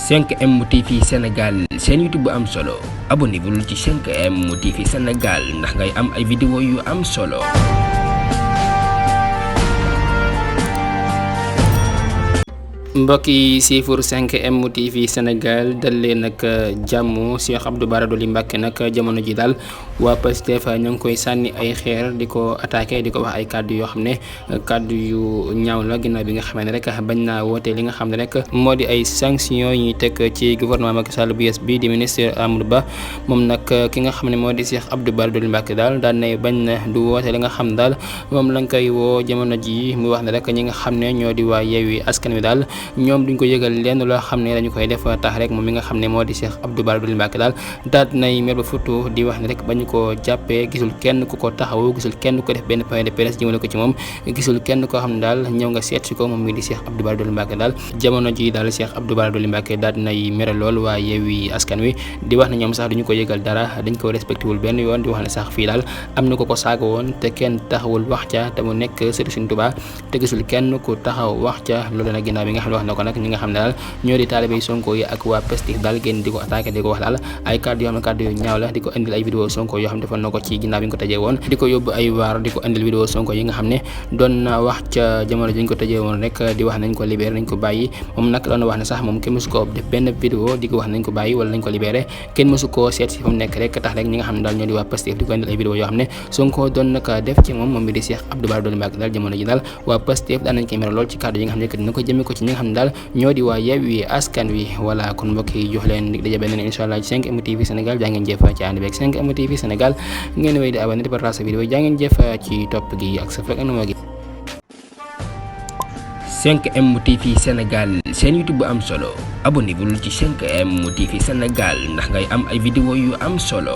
5M TV Sénégal seen YouTube bu am solo abonné bul ci 5M TV Sénégal ndax ngay am ay vidéo yu am solo. mbokk yi siifur 5M TV Sénégal dal leen nag jàmm. Cheikh Abdou Bara Dolly Mbacké nag jamono ji daal waa Pastef ñu ngi koy sànni ay xeer di ko attaqué di ko wax ay kàddu yoo xam ne kàddu yu ñaaw la ginnaaw bi nga xamee ne rek bañ naa woote li nga xam ne rek moo di ay sanctions yi ñuy teg ci gouvernement Macky Sall bu yees bi di ministre Amadou Ba. moom nag ki nga xam ne moo di Cheikh Abdou Bara Dolly Mbacké daal daan na bañ na du woote li nga xam ne daal moom lañ koy woo jamono ji mu wax ne rek ñi nga xam ne ñoo di waa Yewwi Askan Wi daal ñoom duñ ko yëgal lenn loo xam ne dañu koy def tax rek moom mi nga xam ne moo di Cheikh Abdou Bara Dolly Mbacké daal daal nay mer ba futu di wax ne rek bañu ko jàppee gisul kenn ku ko taxawu gisul kenn ko def benn point de presse jëmale ko ci moom gisul kenn koo xam ne daal ñëw nga seet si ko moom mi di Cheikh Abdou Bara Dolly Mbacké daal jamono ji daal Cheikh Abdou Bara Dolly Mbacké daal nay mere lool waa Yewwi Askan Wi di wax ne ñoom sax duñu ko yëgal dara dañ ko respecté wul benn yoon di wax ne sax fii daal am na ko saaga woon te kenn taxawul wax ca te mu nekk sëriñ Sëriñ Tuubaa te gisul kenn ku taxaw wax ca loolu nag ginnaaw bi nga xam ne wax na ko nag ñi nga xam ne daal ñoo di taalibe Sonko yi ak waa Pastef daal génn di ko attaqué di ko wax daal ay kàddu yoo xam ne kàddu yu ñaaw la di ko indil ay vidéo Sonko yoo xam ne defoon na ko ci ginnaaw bi ñu ko tëjee woon di ko yóbbu ay waar di ko indil vidéo Sonko yi nga xam ne doon na wax ca jamono ji ñu ko tëjee woon rek di wax nañ ko libéré nañ ko bàyyi moom nag doon na wax ne sax moom kenn mësu ko def benn vidéo di ko wax nañ ko bàyyi wala nañ ko libéré kenn mësu koo seet si fa mu nekk rek tax rek ñi nga xam ne daal ñoo di waa Pastef di ko indil ay vidéo yoo xam ne Sonko doon na ko def ci moom moom bi di Cheikh Abdou Bara Dolly Mbacké daal jamono ji daal waa Pastef daan nañ koy mere lool ci kàddu yi nga xam ne dina ko jëmee ko ci ñi nga xam ne daal ñoo di waa Yewwi Askan Wi. Voilà kon mbokk yi jox leen dig daje beneen incha ci 5M TV Sénégal jaa ngeen jëf ci ànd beeg 5M TV Sénégal ngeen wéy di abonné di partage vidéo jaa ngeen jëf ci topp gi ak sa fekk ak numéro gi. 5M TV Sénégal seen YouTube bu am solo abonné bul ci 5M TV Sénégal ndax ngay am ay vidéo yu am solo.